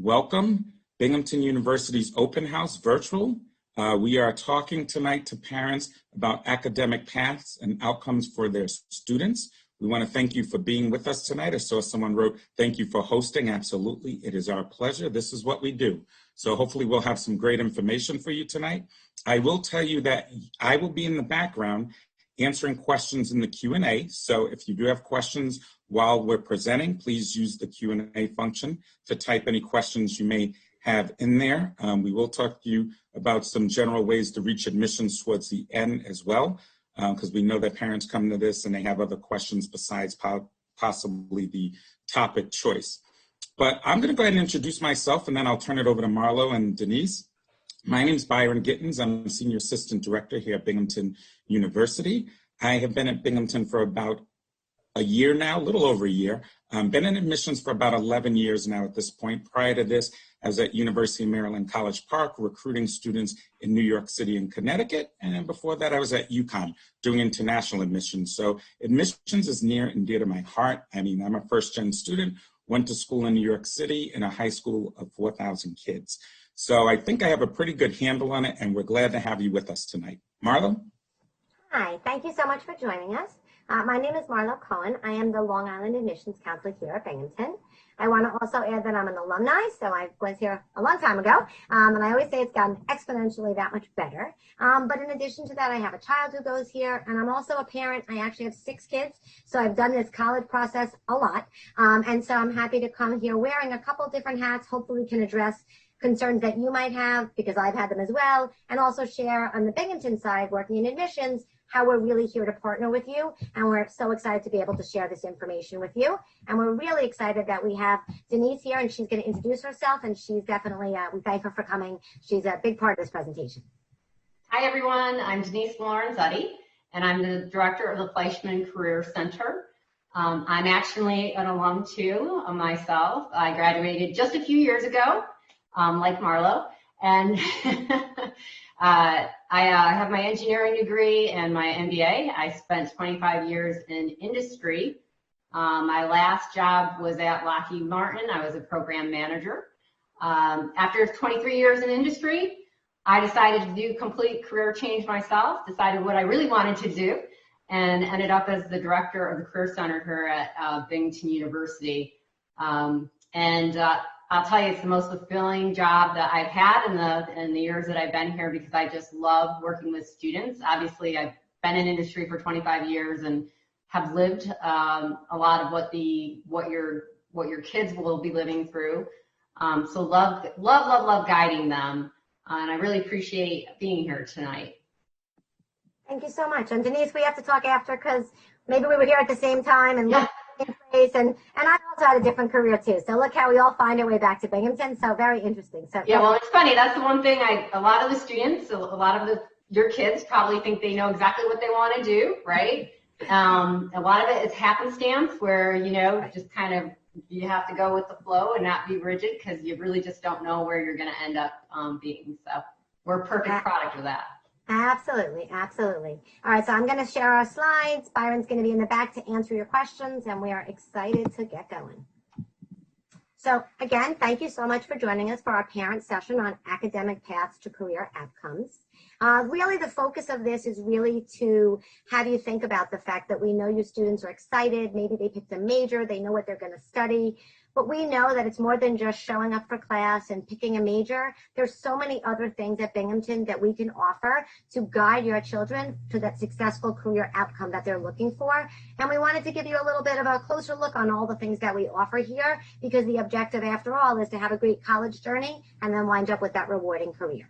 Welcome, Binghamton University's Open House Virtual. We are talking tonight to parents about academic paths and outcomes for their students. We want to thank you for being with us tonight. I saw someone wrote, thank you for hosting. Absolutely, it is our pleasure. This is what we do. So hopefully we'll have some great information for you tonight. I will tell you that I will be in the background answering questions in the Q&A. So if you do have questions while we're presenting, please use the Q&A function to type any questions you may have in there. We will talk to you about some general ways to reach admissions towards the end as well, because we know that parents come to this and they have other questions besides possibly the topic choice. But I'm going to go ahead and introduce myself, and then I'll turn it over to Marlo and Denise. My name is Byron Gittins. I'm a Senior Assistant Director here at Binghamton University. I have been at Binghamton for about a year now, a little over a year. Been in admissions for about 11 years now at this point. Prior to this, I was at University of Maryland College Park recruiting students in New York City and Connecticut. And then before that, I was at UConn doing international admissions. So admissions is near and dear to my heart. I mean, I'm a first-gen student, went to school in New York City in a high school of 4,000 kids. So I think I have a pretty good handle on it, and we're glad to have you with us tonight. Marlo? Hi, thank you so much for joining us. My name is Marlo Cohen. I am the Long Island Admissions Counselor here at Binghamton. I want to also add that I'm an alumni, so I was here a long time ago, and I always say it's gotten exponentially that much better. But in addition to that, I have a child who goes here, and I'm also a parent. I actually have 6 kids, so I've done this college process a lot, and so I'm happy to come here wearing a couple different hats. Hopefully can address concerns that you might have, because I've had them as well, and also share on the Binghamton side, working in admissions, how we're really here to partner with you, and we're so excited to be able to share this information with you. And we're really excited that we have Denise here, and she's going to introduce herself, and she's definitely, we thank her for coming. She's a big part of this presentation. Hi, everyone. I'm Denise Lorenzetti, and I'm the director of the Fleischman Career Center. I'm actually an alum, too, myself. I graduated just a few years ago, like Marlo, and I have my engineering degree and my MBA. I spent 25 years in industry. My last job was at Lockheed Martin. I was a program manager. After 23 years in industry, I decided to do complete career change myself, decided what I really wanted to do, and ended up as the director of the Career Center here at Binghamton University. I'll tell you, it's the most fulfilling job that I've had in the years that I've been here, because I just love working with students. Obviously, I've been in industry for 25 years and have lived a lot of what your kids will be living through. So love guiding them, and I really appreciate being here tonight. Thank you so much. And Denise, we have to talk after, because maybe we were here at the same time, and yeah. Place, and I also had a different career too. So look how we all find our way back to Binghamton. So very interesting. So yeah, well, it's funny. That's the one thing a lot of the students, a lot of your kids probably think they know exactly what they want to do, right? A lot of it is happenstance, where, just kind of, you have to go with the flow and not be rigid, because you really just don't know where you're going to end up being. So we're a perfect product of that. Absolutely, absolutely. All right, so I'm going to share our slides. Byron's going to be in the back to answer your questions, and we are excited to get going. So again, thank you so much for joining us for our parent session on academic paths to career outcomes. Really, the focus of this is really to have you think about the fact that we know your students are excited. Maybe they picked a major, they know what they're going to study. But we know that it's more than just showing up for class and picking a major. There's so many other things at Binghamton that we can offer to guide your children to that successful career outcome that they're looking for. And we wanted to give you a little bit of a closer look on all the things that we offer here, because the objective, after all, is to have a great college journey and then wind up with that rewarding career.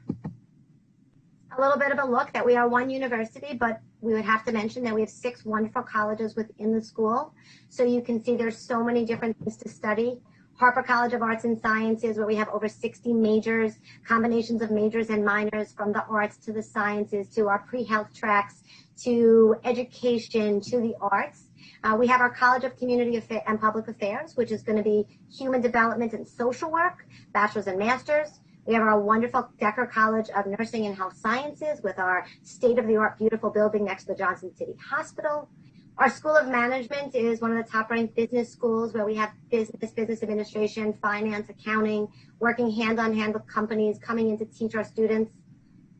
A little bit of a look that we are one university, but we would have to mention that we have 6 wonderful colleges within the school. So you can see there's so many different things to study. Harper College of Arts and Sciences, where we have over 60 majors, combinations of majors and minors, from the arts to the sciences to our pre-health tracks to education to the arts. We have our College of Community and Public Affairs, which is going to be human development and social work, bachelor's and master's. We have our wonderful Decker College of Nursing and Health Sciences with our state-of-the-art beautiful building next to the Johnson City Hospital. Our School of Management is one of the top-ranked business schools where we have business administration, finance, accounting, working hand-on-hand with companies coming in to teach our students.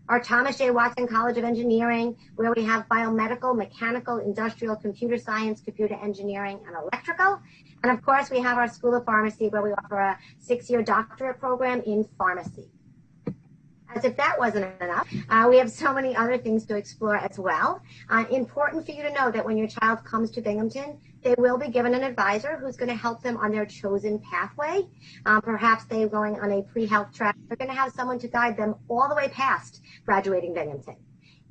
Our Thomas J. Watson College of Engineering, where we have biomedical, mechanical, industrial, computer science, computer engineering, and electrical. And of course, we have our School of Pharmacy, where we offer a 6-year doctorate program in pharmacy. As if that wasn't enough, we have so many other things to explore as well. Important for you to know that when your child comes to Binghamton, they will be given an advisor who's going to help them on their chosen pathway. Perhaps they're going on a pre-health track. They're going to have someone to guide them all the way past graduating Binghamton.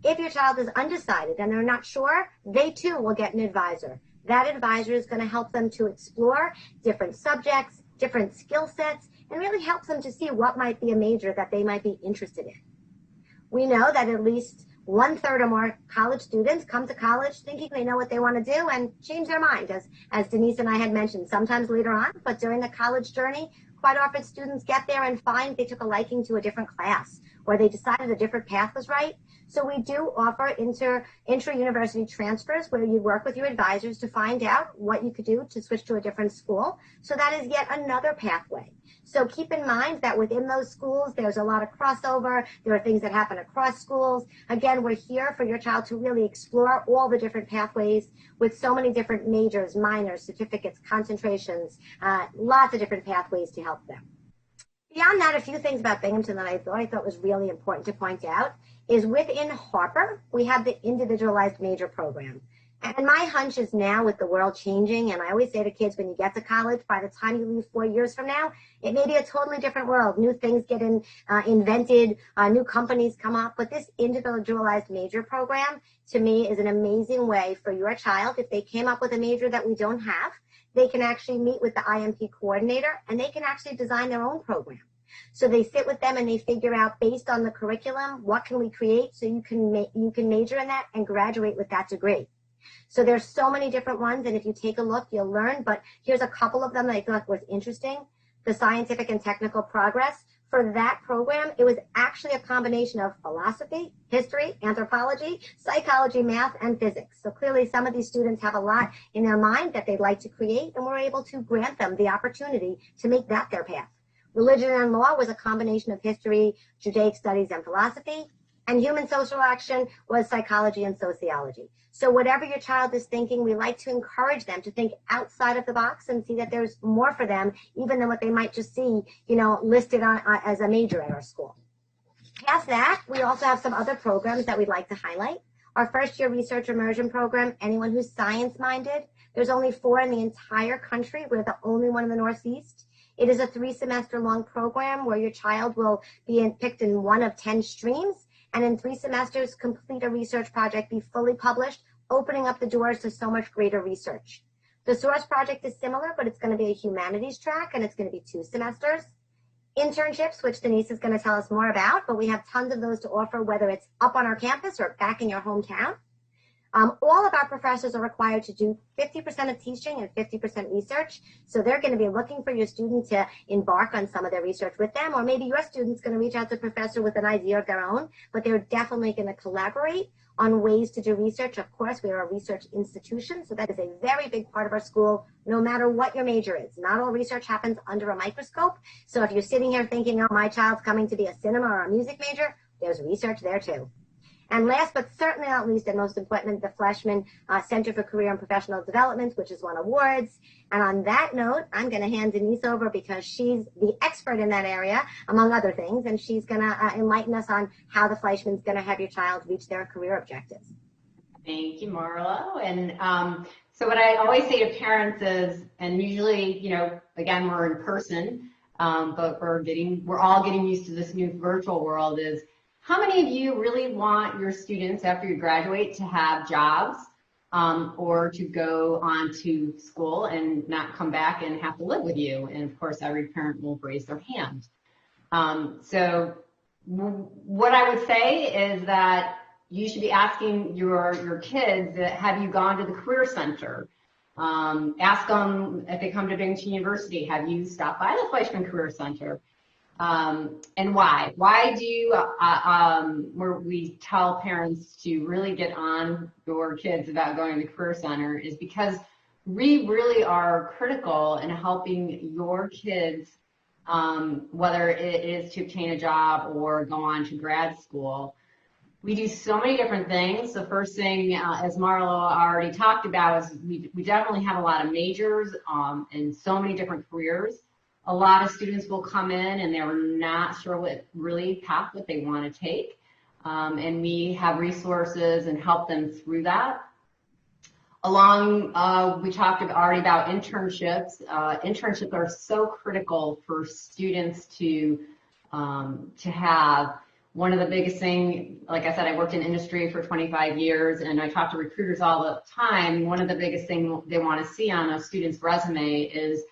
If your child is undecided and they're not sure, they too will get an advisor. That advisor is going to help them to explore different subjects, different skill sets, and really helps them to see what might be a major that they might be interested in. We know that at least 1/3 or more college students come to college thinking they know what they want to do and change their mind, as Denise and I had mentioned, sometimes later on, but during the college journey, quite often students get there and find they took a liking to a different class or they decided a different path was right. So we do offer intra-university transfers where you work with your advisors to find out what you could do to switch to a different school. So that is yet another pathway. So keep in mind that within those schools, there's a lot of crossover. There are things that happen across schools. Again, we're here for your child to really explore all the different pathways with so many different majors, minors, certificates, concentrations, lots of different pathways to help them. Beyond that, a few things about Binghamton that I thought was really important to point out is within Harper, we have the Individualized Major program. And my hunch is now with the world changing, and I always say to kids, when you get to college, by the time you leave 4 years from now, it may be a totally different world. New things get invented, new companies come up. But this Individualized Major program, to me, is an amazing way for your child, if they came up with a major that we don't have, they can actually meet with the IMP coordinator, and they can actually design their own program. So they sit with them and they figure out, based on the curriculum, what can we create so you can major in that and graduate with that degree. So there's so many different ones, and if you take a look, you'll learn. But here's a couple of them that I thought was interesting. The Scientific and Technical Progress. For that program, it was actually a combination of philosophy, history, anthropology, psychology, math, and physics. So clearly some of these students have a lot in their mind that they'd like to create, and we're able to grant them the opportunity to make that their path. Religion and law was a combination of history, Judaic studies, and philosophy. And human social action was psychology and sociology. So whatever your child is thinking, we like to encourage them to think outside of the box and see that there's more for them, even than what they might just see, listed on, as a major at our school. Past that, we also have some other programs that we'd like to highlight. Our first-year research immersion program, anyone who's science-minded, there's only 4 in the entire country. We're the only one in the Northeast. It is a 3-semester-long program where your child will be picked in one of 10 streams, and in 3 semesters, complete a research project, be fully published, opening up the doors to so much greater research. The Source project is similar, but it's going to be a humanities track, and it's going to be 2 semesters. Internships, which Denise is going to tell us more about, but we have tons of those to offer, whether it's up on our campus or back in your hometown. All of our professors are required to do 50% of teaching and 50% research. So they're going to be looking for your student to embark on some of their research with them, or maybe your student's going to reach out to a professor with an idea of their own, but they're definitely going to collaborate on ways to do research. Of course, we are a research institution, so that is a very big part of our school, no matter what your major is. Not all research happens under a microscope. So if you're sitting here thinking, oh, my child's coming to be a cinema or a music major, there's research there too. And last but certainly not least, and most important, the Fleshman Center for Career and Professional Development, which has won awards. And on that note, I'm going to hand Denise over because she's the expert in that area, among other things, and she's going to enlighten us on how the Fleshman's going to have your child reach their career objectives. Thank you, Marlo. And so what I always say to parents is, and usually, again, we're in person, but we're all getting used to this new virtual world, is how many of you really want your students after you graduate to have jobs or to go on to school and not come back and have to live with you? And of course, every parent will raise their hand. So what I would say is that you should be asking your kids, have you gone to the Career Center? Ask them if they come to Binghamton University, have you stopped by the Fleshman Career Center? And why? Why do where we tell parents to really get on your kids about going to the Career Center is because we really are critical in helping your kids, whether it is to obtain a job or go on to grad school. We do so many different things. The first thing, as Marlo already talked about, is we definitely have a lot of majors and so many different careers. A lot of students will come in and they're not sure what they want to take. And we have resources and help them through that. We talked already about internships. Internships are so critical for students to have. One of the biggest things, like I said, I worked in industry for 25 years and I talk to recruiters all the time. One of the biggest things they want to see on a student's resume is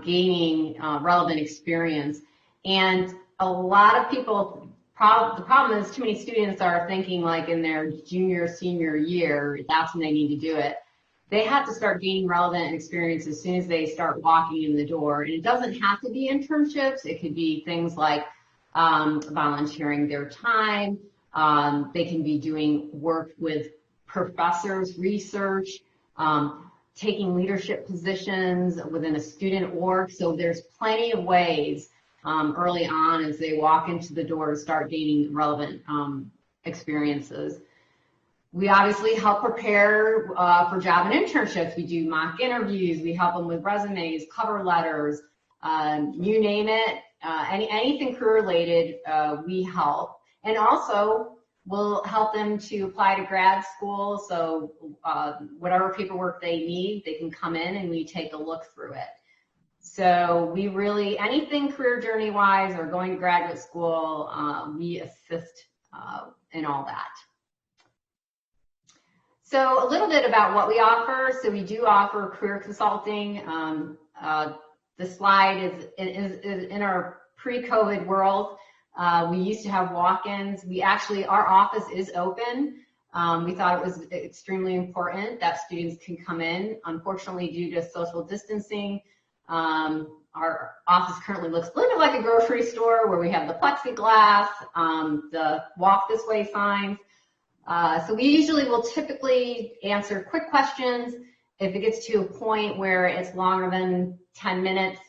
gaining relevant experience. And a lot of people, the problem is too many students are thinking like in their junior, senior year, that's when they need to do it. They have to start gaining relevant experience as soon as they start walking in the door. And it doesn't have to be internships. It could be things like volunteering their time. They can be doing work with professors, research, taking leadership positions within a student org. So there's plenty of ways early on as they walk into the door to start gaining relevant experiences. We obviously help prepare for job and internships. We do mock interviews. We help them with resumes, cover letters, you name it. Anything career related, we help. And also, we'll help them to apply to grad school. So whatever paperwork they need, they can come in and we take a look through it. So we really, anything career journey wise or going to graduate school, we assist in all that. So a little bit about what we offer. So we do offer career consulting. The slide is in our pre-COVID world. We used to have walk-ins. Our office is open. We thought it was extremely important that students can come in. Unfortunately, due to social distancing, our office currently looks a little bit like a grocery store where we have the plexiglass, the walk this way signs. So we usually will typically answer quick questions. If it gets to a point where it's longer than 10 minutes,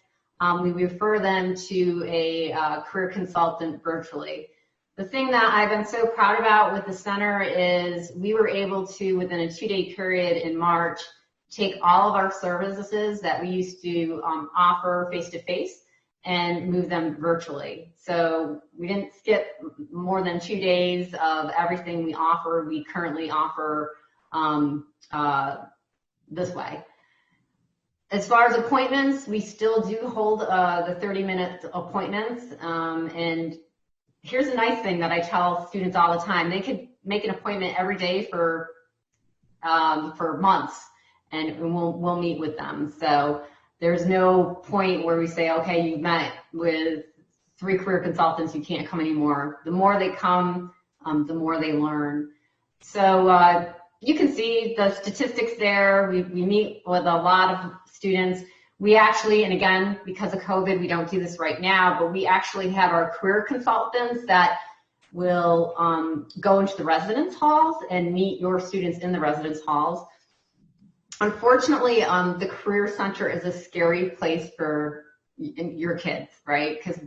we refer them to a career consultant virtually. The thing that I've been so proud about with the center is we were able to, within a 2-day period in March, take all of our services that we used to offer face-to-face and move them virtually. So we didn't skip more than 2 days of everything we offer. We currently offer this way. As far as appointments, we still do hold the 30-minute appointments. And here's a nice thing that I tell students all the time. They could make an appointment every day for months, and we'll meet with them. So there's no point where we say, okay, you met with 3 career consultants, you can't come anymore. The more they come, the more they learn. So you can see the statistics there. We meet with a lot of students. We actually, and again, because of COVID, we don't do this right now, but we actually have our career consultants that will go into the residence halls and meet your students in the residence halls. Unfortunately, the Career Center is a scary place for your kids, right? Because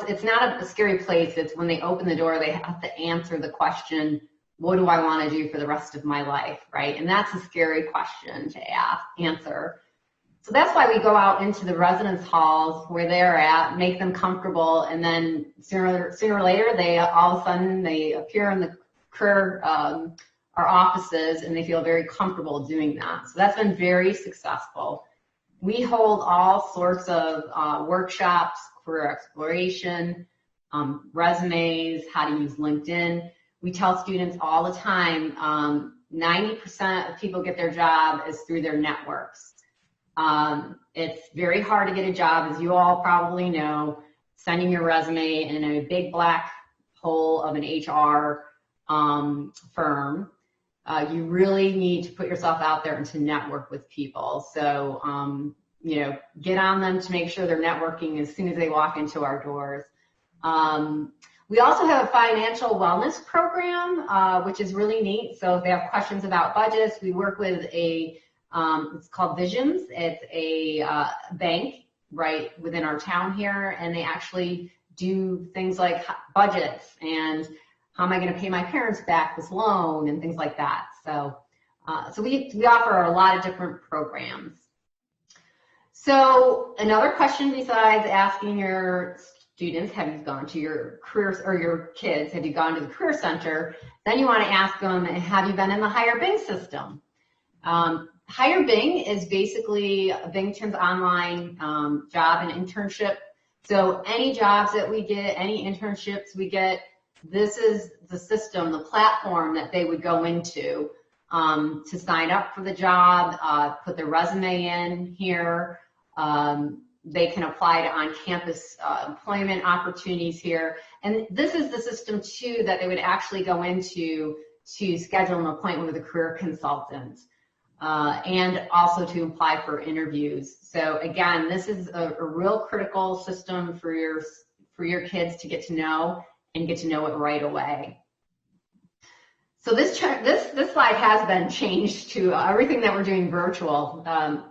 it's not a scary place. It's when they open the door, they have to answer the question, what do I want to do for the rest of my life, right? And that's a scary question to answer. So that's why we go out into the residence halls where they're at, make them comfortable, and then sooner or later, all of a sudden they appear in the career, our offices, and they feel very comfortable doing that. So that's been very successful. We hold all sorts of workshops, career exploration, resumes, how to use LinkedIn. We tell students all the time, 90% of people get their job is through their networks. It's very hard to get a job, as you all probably know, sending your resume in a big black hole of an HR firm. You really need to put yourself out there and to network with people. So, get on them to make sure they're networking as soon as they walk into our doors. We also have a financial wellness program, which is really neat. So if they have questions about budgets, we work with it's called Visions. It's a bank right within our town here, and they actually do things like budgets and how am I going to pay my parents back this loan and things like that. So, we offer a lot of different programs. So another question besides asking your students, have you gone to your careers, or your kids, have you gone to the Career Center? Then you want to ask them, have you been in the Hire Bing system? Hire Bing is basically Binghamton's online job and internship. So any jobs that we get, any internships we get, this is the system, the platform that they would go into to sign up for the job, put their resume in here. They can apply to on-campus employment opportunities here. And this is the system, too, that they would actually go into to schedule an appointment with a career consultant and also to apply for interviews. So, again, this is a real critical system for your kids to get to know and get to know it right away. So this slide has been changed to everything that we're doing virtual.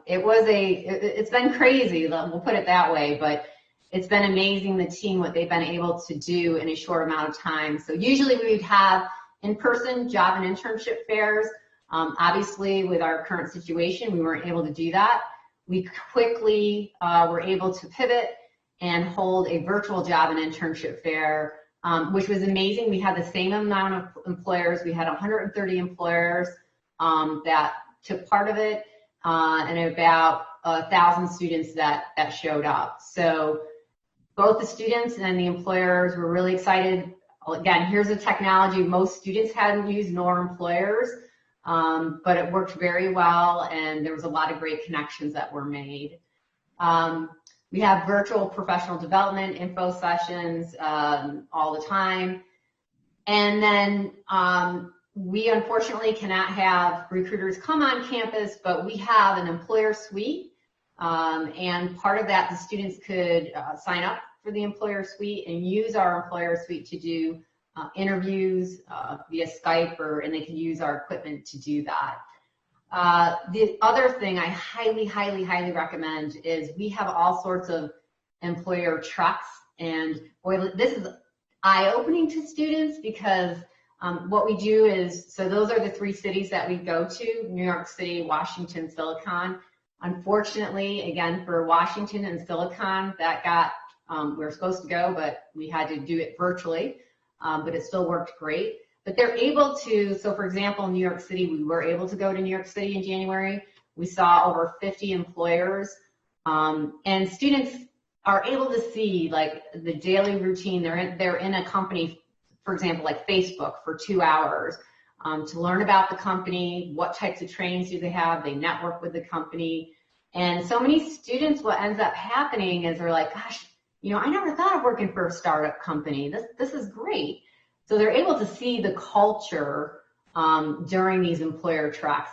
It's been crazy, we'll put it that way, but it's been amazing, the team, what they've been able to do in a short amount of time. So usually we would have in-person job and internship fairs. Obviously, with our current situation, we weren't able to do that. We quickly were able to pivot and hold a virtual job and internship fair, which was amazing. We had the same amount of employers. We had 130 employers that took part of it, and about 1,000 students that showed up. So both the students and the employers were really excited. Again, here's a technology most students hadn't used, nor employers, but it worked very well, and there was a lot of great connections that were made. We have virtual professional development info sessions all the time. And then we unfortunately cannot have recruiters come on campus, but we have an employer suite. And part of that, the students could sign up for the employer suite and use our employer suite to do interviews via Skype, and they can use our equipment to do that. The other thing I highly, highly, highly recommend is we have all sorts of employer trucks, and boy, this is eye-opening to students because what we do is, so those are the 3 cities that we go to: New York City, Washington, Silicon. Unfortunately, again, for Washington and Silicon, that got, we were supposed to go, but we had to do it virtually, but it still worked great. But they're able to, so for example, New York City, we were able to go to New York City in January. We saw over 50 employers, and students are able to see like the daily routine. They're in a company, for example, like Facebook for 2 hours to learn about the company, what types of trainings do they have, they network with the company. And so many students, what ends up happening is they're like, gosh, I never thought of working for a startup company. This is great. So they're able to see the culture during these employer tracks.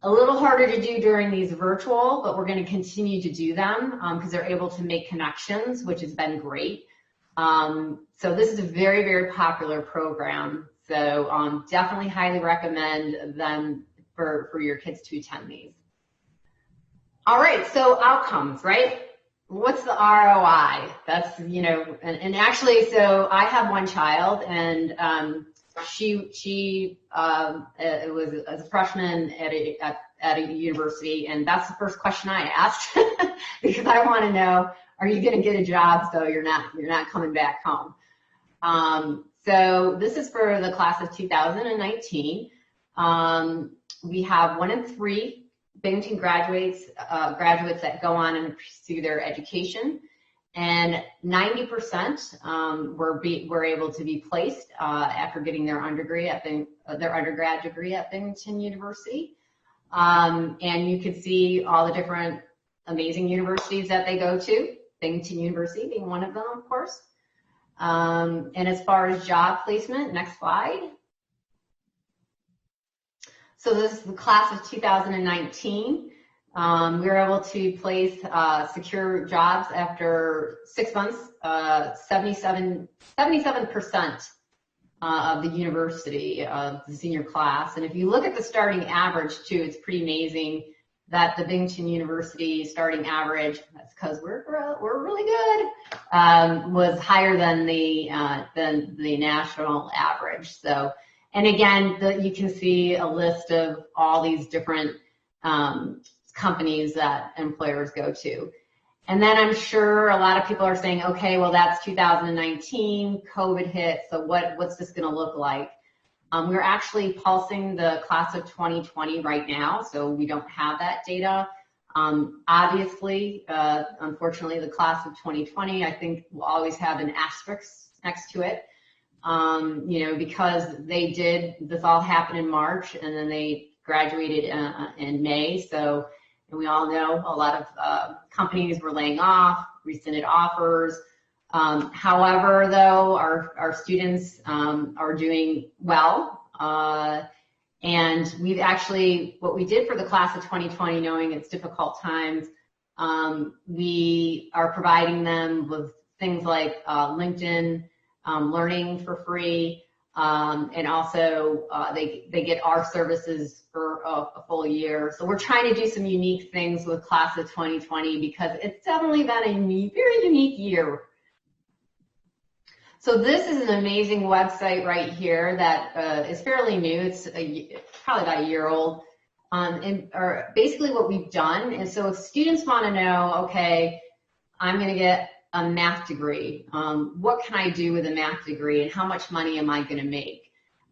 A little harder to do during these virtual, but we're going to continue to do them because they're able to make connections, which has been great. So this is a very, very popular program. So definitely highly recommend them for your kids to attend these. All right, so outcomes, right? What's the ROI? That's, and actually, so I have one child, and she was as a freshman at a university, and that's the first question I asked because I want to know, are you going to get a job so you're not coming back home? So this is for the class of 2019. We have 1 in 3 Binghamton graduates that go on and pursue their education, and 90% were able to be placed after getting their undergrad degree at Binghamton University. And you can see all the different amazing universities that they go to, Binghamton University being one of them, of course. And as far as job placement, next slide. So this is the class of 2019. We were able to place secure jobs after 6 months, 77% of the university, of the senior class. And if you look at the starting average too, it's pretty amazing that the Binghamton University starting average, that's because we're really good, was higher than the national average. So, and again, you can see a list of all these different companies that employers go to. And then I'm sure a lot of people are saying, okay, well, that's 2019, COVID hit, so what's this going to look like? We're actually pulsing the class of 2020 right now, so we don't have that data. Obviously, unfortunately, the class of 2020, I think, will always have an asterisk next to it, because this all happened in March, and then they graduated in May, so. And we all know a lot of companies were laying off, rescinded offers. However, though, our students are doing well. And we've actually, what we did for the class of 2020, knowing it's difficult times, we are providing them with things like LinkedIn learning for free. And also they get our services for a full year. So we're trying to do some unique things with class of 2020 because it's definitely been a very unique year. So this is an amazing website right here that is fairly new. It's probably about a year old. Or basically what we've done is, so if students want to know, okay, I'm going to get a math degree. What can I do with a math degree and how much money am I going to make?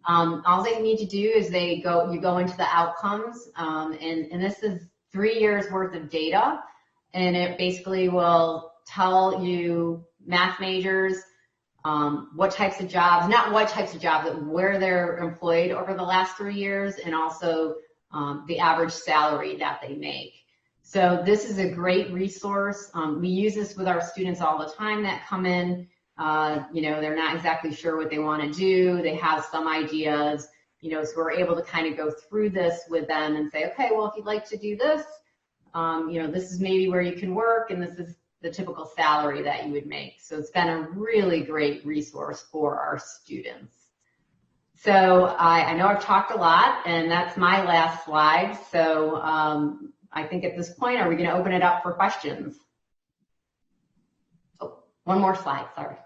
All they need to do is you go into the outcomes, and this is 3 years worth of data, and it basically will tell you math majors, what types of jobs, not what types of jobs, but where they're employed over the last 3 years, and also the average salary that they make. So this is a great resource. We use this with our students all the time that come in. They're not exactly sure what they want to do. They have some ideas, so we're able to kind of go through this with them and say, okay, well, if you'd like to do this, this is maybe where you can work, and this is the typical salary that you would make. So it's been a really great resource for our students. So I know I've talked a lot, and that's my last slide. So I think at this point, are we going to open it up for questions? Oh, one more slide, sorry.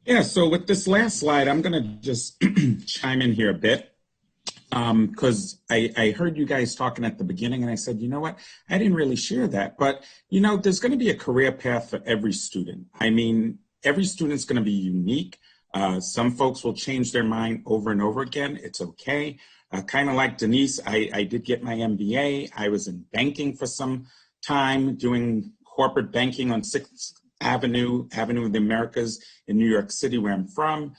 Yeah, so with this last slide, I'm going to just chime in here a bit because I heard you guys talking at the beginning, and I said, you know what, I didn't really share that. But, there's going to be a career path for every student. I mean, every student's going to be unique. Some folks will change their mind over and over again. It's okay. Kind of like Denise, I did get my MBA. I was in banking for some time, doing corporate banking on 6th Avenue of the Americas in New York City, where I'm from.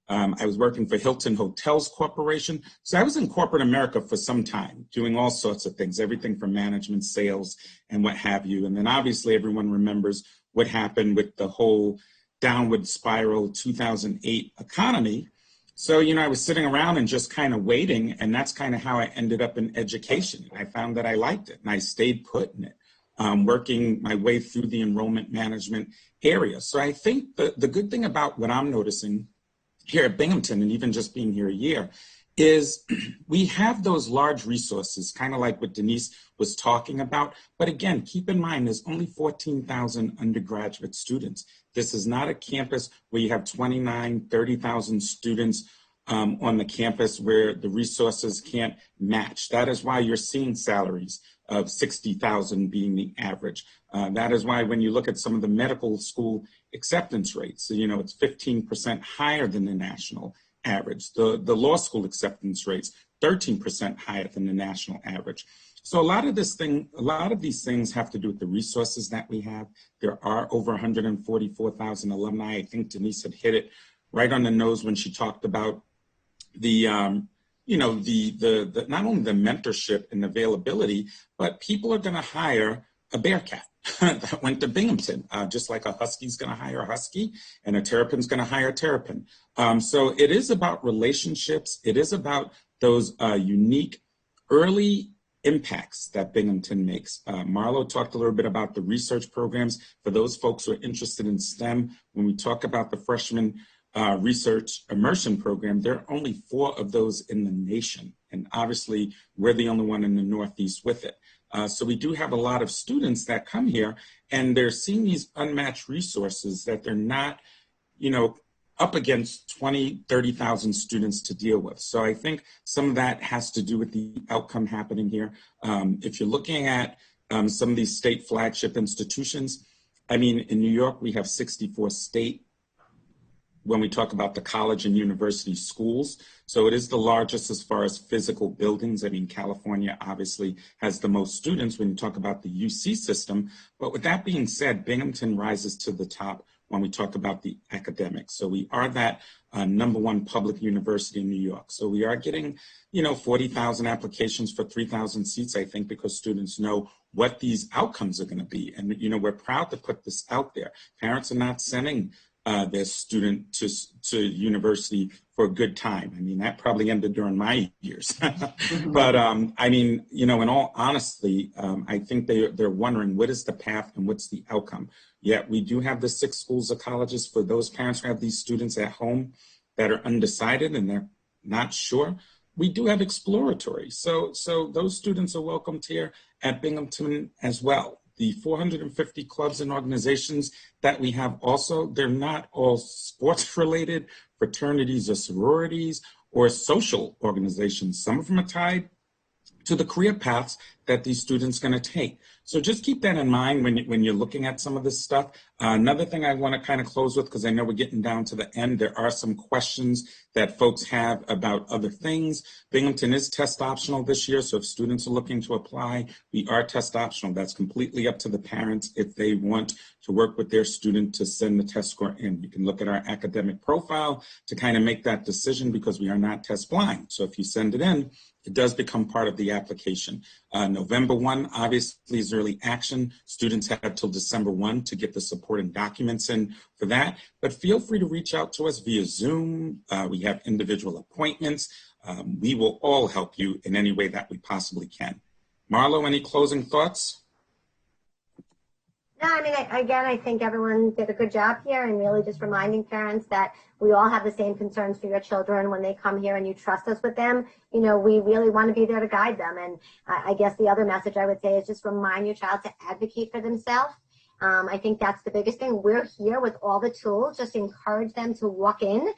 I was working for Hilton Hotels Corporation. So I was in corporate America for some time, doing all sorts of things, everything from management, sales, and what have you. And then obviously everyone remembers what happened with the whole downward spiral 2008 economy. So, I was sitting around and just kind of waiting, and that's kind of how I ended up in education. I found that I liked it, and I stayed put in it, working my way through the enrollment management area. So I think the good thing about what I'm noticing here at Binghamton, and even just being here a year, is we have those large resources, kind of like what Denise was talking about. But again, keep in mind, there's only 14,000 undergraduate students. This is not a campus where you have 29, 30,000 students on the campus where the resources can't match. That is why you're seeing salaries of 60,000 being the average. That is why when you look at some of the medical school acceptance rates, it's 15% higher than the national average. The law school acceptance rates, 13% higher than the national average. So a lot of these things have to do with the resources that we have. There are over 144,000 alumni. I think Denise had hit it right on the nose when she talked about the not only the mentorship and availability, but people are going to hire a Bearcat that went to Binghamton, just like a Husky's going to hire a Husky and a Terrapin's going to hire a Terrapin. So it is about relationships. It is about those unique early impacts that Binghamton makes. Marlo talked a little bit about the research programs for those folks who are interested in STEM. When we talk about the freshman research immersion program, there are only 4 of those in the nation. And obviously, we're the only one in the Northeast with it. So we do have a lot of students that come here, and they're seeing these unmatched resources that they're not, up against 20, 30,000 students to deal with. So I think some of that has to do with the outcome happening here. If you're looking at some of these state flagship institutions, in New York, we have 64 state when we talk about the college and university schools. So it is the largest as far as physical buildings. California obviously has the most students when you talk about the UC system. But with that being said, Binghamton rises to the top when we talk about the academics. So we are that #1 public university in New York. So we are getting, 40,000 applications for 3,000 seats, I think, because students know what these outcomes are going to be. And, we're proud to put this out there. Parents are not sending their student to university for a good time. That probably ended during my years. But, in all honesty, I think they're wondering what is the path and what's the outcome. Yet we do have the 6 schools or colleges for those parents who have these students at home that are undecided and they're not sure. We do have exploratory. So those students are welcomed here at Binghamton as well. The 450 clubs and organizations that we have also, they're not all sports related, fraternities or sororities or social organizations. Some of them are tied to the career paths that these students are going to take. So just keep that in mind when you're looking at some of this stuff. Another thing I want to kind of close with, because I know we're getting down to the end, there are some questions that folks have about other things. Binghamton is test optional this year, so if students are looking to apply, we are test optional. That's completely up to the parents if they want to work with their student to send the test score in. You can look at our academic profile to kind of make that decision because we are not test blind. So if you send it in, it does become part of the application. November 1, obviously, is early action. Students have till December 1 to get the supporting documents in for that. But feel free to reach out to us via Zoom. We have individual appointments. We will all help you in any way that we possibly can. Marlo, any closing thoughts? No, I think everyone did a good job here, and really just reminding parents that we all have the same concerns for your children when they come here and you trust us with them. We really want to be there to guide them. And I guess the other message I would say is just remind your child to advocate for themselves. I think that's the biggest thing. We're here with all the tools. Just encourage them to walk in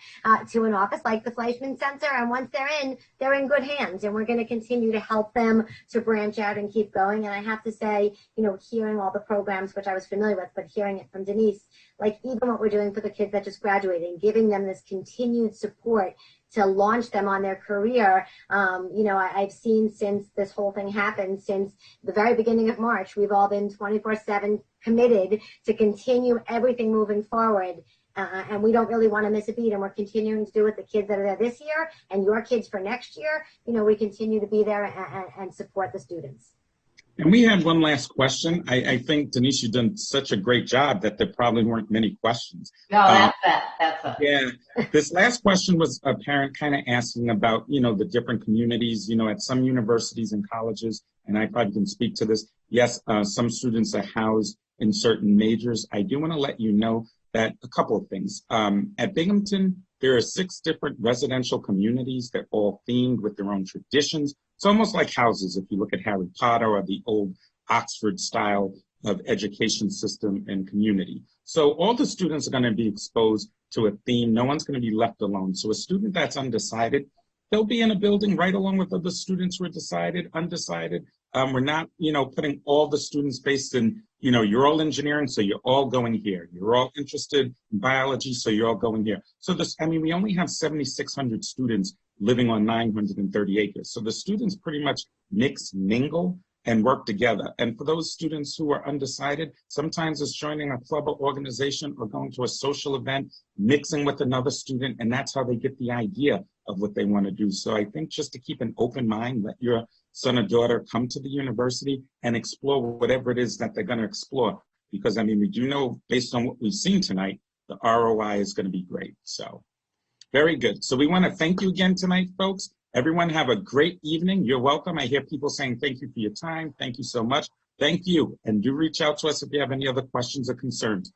to an office like the Fleischman Center. And once they're in good hands. And we're going to continue to help them to branch out and keep going. And I have to say, hearing all the programs, which I was familiar with, but hearing it from Denise, like even what we're doing for the kids that just graduated and giving them this continued support to launch them on their career. I've seen since this whole thing happened, since the very beginning of March, we've all been 24/7 committed to continue everything moving forward. And we don't really want to miss a beat. And we're continuing to do it. The kids that are there this year and your kids for next year, we continue to be there and support the students. And we had one last question. I think, Denise, you've done such a great job that there probably weren't many questions. No, that's it. Yeah. This last question was a parent kind of asking about, the different communities, at some universities and colleges, and I probably can speak to this. Yes, some students are housed in certain majors. I do want to let you know that a couple of things. At Binghamton, there are 6 different residential communities that are all themed with their own traditions. It's almost like houses if you look at Harry Potter or the old Oxford style of education system and community. So all the students are going to be exposed to a theme. No one's going to be left alone. So a student that's undecided, they'll be in a building right along with other students who are undecided. We're not, putting all the students based in, you're all engineering, so you're all going here. You're all interested in biology, so you're all going here. So we only have 7,600 students living on 930 acres. So the students pretty much mix, mingle, and work together. And for those students who are undecided, sometimes it's joining a club or organization or going to a social event, mixing with another student, and that's how they get the idea of what they want to do. So I think just to keep an open mind, let your son or daughter come to the university and explore whatever it is that they're going to explore. Because, we do know, based on what we've seen tonight, the ROI is going to be great. So very good. So we want to thank you again tonight, folks. Everyone have a great evening. You're welcome. I hear people saying thank you for your time. Thank you so much. Thank you. And do reach out to us if you have any other questions or concerns.